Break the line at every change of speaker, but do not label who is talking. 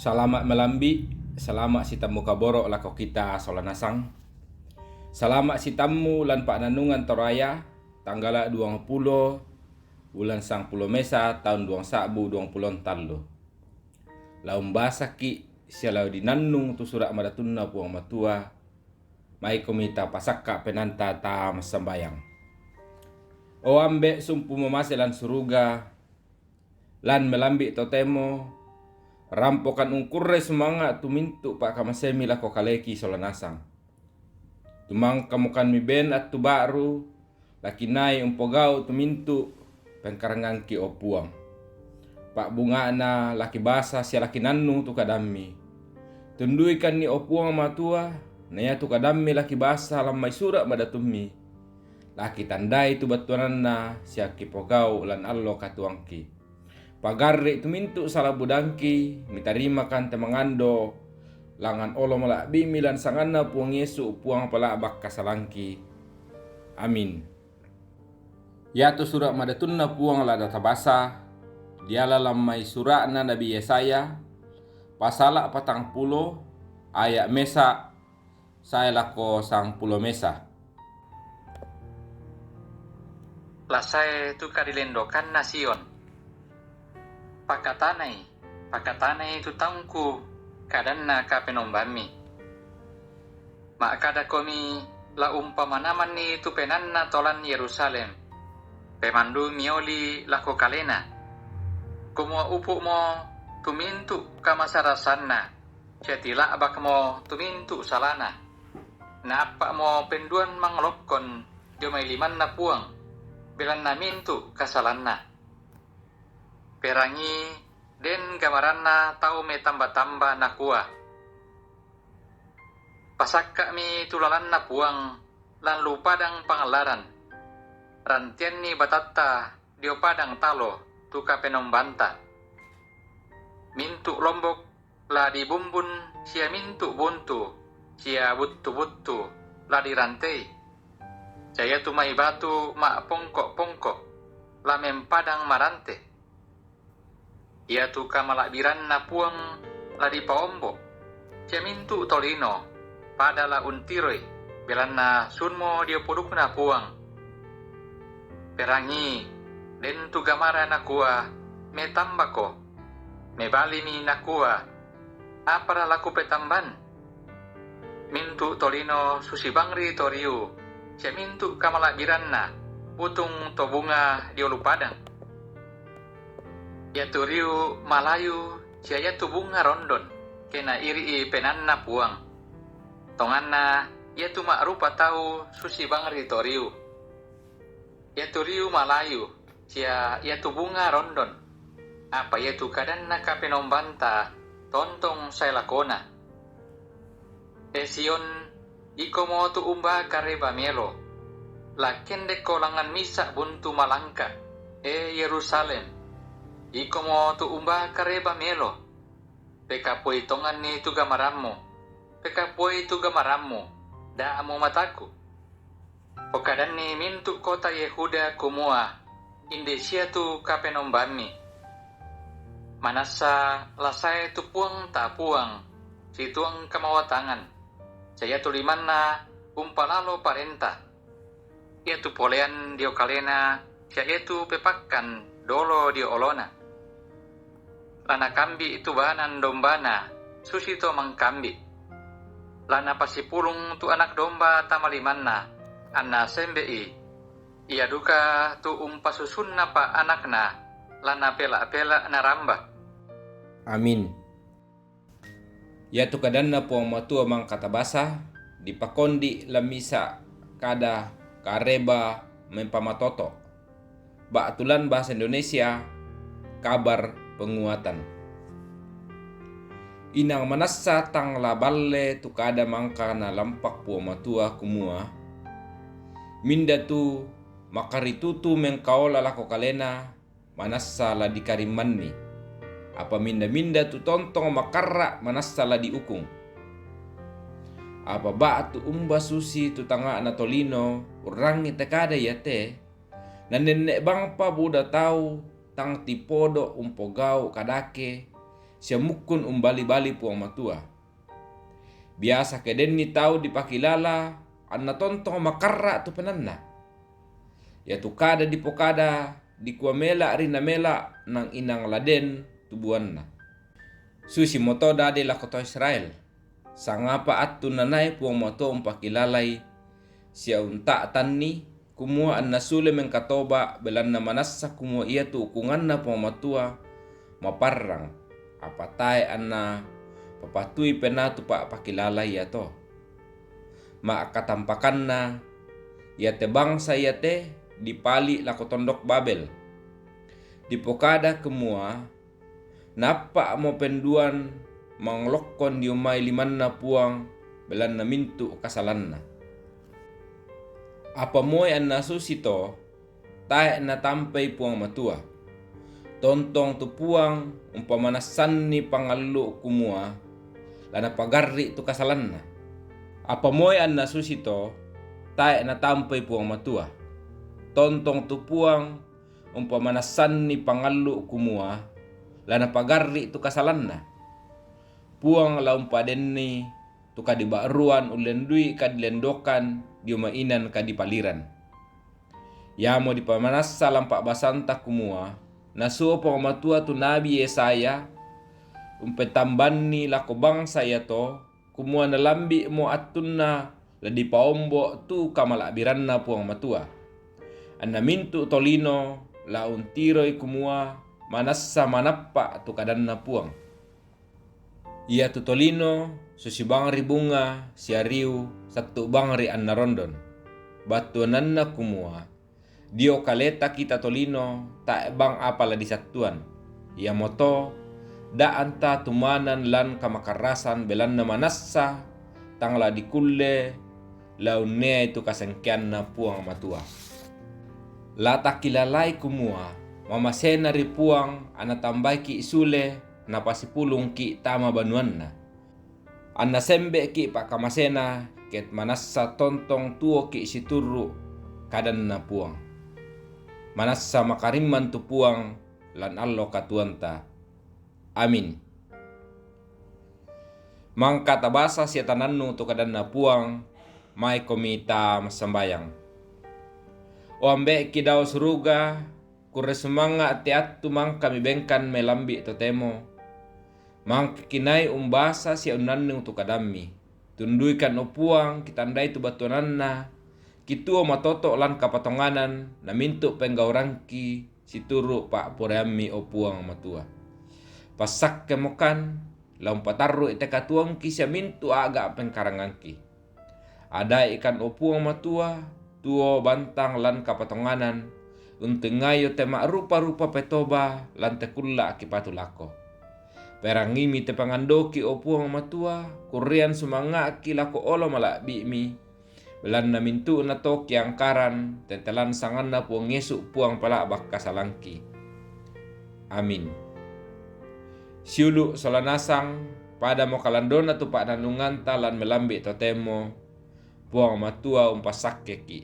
Salamat melambi, salamat si tamu kaboro lako kita solanasang. Salamat si tamu lan pak nanungan toraya tanggal 20 bulan sang pulo mesa tahun 2023. Laum basa ki sialau dinannung tu surak madatunna puang matua. Mai komita pasakka penanta ta masambayang. O ambe sumpu memase lan suruga lan melambi totemo rampokan ungkurre semangat tumintu pak kamasemi lako kaleki solanasang. Tumang kamukan mi ben at tu baru lakinai umpogau tumintu pengkarangan ki opuang. Pak bunga na laki basa sia laki nanu tu kadami. Tunduikan ni opuang matua naya tu kadami laki basa lamai surak madatumi. Laki tandai tu batuanan na sia ki pogau lan allo katuangki. Pagarri tumintu salah budangki mitarima kan temangando langan olo malak bimi lan sangana puang Yesu puang pala bakka salangki. Amin. Ya tu surat madatunna puang la data basa diala lamai surat na Nabi Yesaya pasala 40 ayat mesa saya lako sang pulo mesa.
Lasai tu kadilendokan nasion. Pakatanay tu tangku kadanna ka penombami. Makada komi la umpamanaman ni tu penanna tolan Yerusalem. Pemandu mioli lako kalena. Kumua upu mo tumintu kamasarasanna. Syatila abak mo tumintu salana. Na apa mo penduan manglokon diomay liman na puang. Bilan na mintu kasalanna. Perangi den gamaranna tau me tamba-tamba na kuah. Pasak kami tulalan na puang lan lupadang pangalaran. Rantian ni batata dio padang talo tuka penombanta. Mintu lombok la di bumbun sia mintu buntu sia buttu-buttu la di rantai. Jaya tumai batu mak pongkok-pongkok la mempadang marante. Ia tu kamalakbiran na puang la di paombo. Sia mintu tolino pada la untiroi belan na sunmo dia puduk na puang. Perangi den tu gamara na kuah me tambako me bali mi na kuah apara laku petamban. Mintu tolino susibangri toriu sia mintu kamalakbiran na putung to bunga dio lupadang. Ya tu riu Malayu sia ya tu bunga rondon kena iri penanna puang. Tonganna ya tu mak rupa tau susi bangri toriu. Ya tu riu Malayu sia ya tu bunga rondon. Apa ya tu kadanna ka penombanta tontong saya lakona. Esion iko mo tu umba kareba melo. Lakin de kolangan misa buntu malangka. Yerusalem. Iko mo tu umba kareba melo. Pekapoi tongan ni tu gamarammo. Pekapoi tu gamarammo. Da amo mataku. Pokadan ni mintu kota Yehuda kumua. Indesia tu kapenombami. Manasa lasai tu puang ta puang. Situang kamawatangan. Saya tu limanna umpalalo parenta. Ia tu polean dio kalena. Saya tu pepakkan dolo dio olona. Lana kambi itu bahanan dombana, susito mangkambi. Lana pasipulung tu anak domba tamalimanna, anna sembei. Ia duka tu umpasusunna pa anakna, lana pela-pela naramba.
Amin. Ya tu kadanna puang matua mang kata basa dipakondi lamisa kada kareba mempamatoto. Ba'tulan bahasa Indonesia kabar penguatan. Inang manassa tang laballe tu kada mangka na lampak puang matua kumua. Minda tu makaritutu mengkaola lako kalena manassa la dikarimanni. Apa minda-minda tu tontong makarra manassa la diukung. Apa batu umba susi tu tanga na tolino urangi tekada yate. Na nenek bangpa buda tau tang tipodo umpogau kadake siya mukun umbali-bali puang matua. Biasa keden ni tau dipakilala anna tontong makarra tu penanna. Ya tu kada di pokada di kuamela rina mela nang inang laden tubuanna. Susi motoda de la koto Israel. Sangapa atu nanai puang moto umpakilalai siya unta tanni kumua anna sule mengkatoba belanna manassa kumua ia tu ukunganna puang matua maparrang apatai anna papatui penatu pa pakilalai ya to. Ma katampakanna ya te bangsa ya te dipali lako tondok Babel. Di pokada kemua napa mo penduan manglokon di umay limanna puang belan na mintu kasalanna. Apa moy an nasusito tae na tampay puang matua. Tontong tu puang umpamanasan ni pangalu kumua lana pagarri tu kasalanna. Apa moy an nasusito tae na tampay puang matua. Tontong tu puang umpamanasan ni pangalu kumua lana pagarri tu kasalanna. Puang laumpaden ni tu kadibaruan ulendui kadilendokan di mainan kadipaliran. Ya mo di pamanasa lampak basanta kumua nasuo pangamatua tu Nabi Yesaya umpetamban ni lako bangsa ya to kumua nalambi mo atunna ladi paombo tu kamalabiranna puang matua. Anna mintu tolino la untiroi kumua manassa manappa tu kadanna puang. Ia tu tolino susibangri bunga siariu satu bangri anna rondon. Batuananna kumua dio kaleta kita tolino tak bang apala disatuan. Ia moto da anta tumanan lan kamakarasan belanna manassa tangla dikulle launea itu kasengkianna puang matua. Lata kilalai kumua mamasena ri puang ana tambai ki isule napasipulung ki tama banuanna. Anna sembe ki pakamasena ket manassa tontong tuo ki situru kadanna puang. Manassa makarimman tu puang lan allo katuanta. Amin. Mangka tabasa sia tanannu tu kadanna puang mai komita masambayang. O ambe ki daw suruga kure semanga ati-atu mang kami bengkan melambi totemo. Mang kinai umbasa sia unannu tu kadammi. Tunduikan opuang kitandai tu batuananna. Kituo matoto lan kapatonganan na mintu penggaurangki situru pak poreammi opuang matua. Pasak kemokan laumpataru ite katuangki sia mintu aga pengkarangangki. Ada ikan opuang matua tuo bantang lan kapatonganan untengayo tema rupa-rupa petoba lan tekulla akipatulako. Perangimi te pangandoki opuang matua kurian sumanga aki lako olo malakbi mi belan na mintu na toki angkaran tetelan sanganna puang ngesuk puang pala bakka salangki. Amin. Siulu solanasang pada mo kalandona tu pak nanungan talan melambi totemo puang matua umpasakke ki.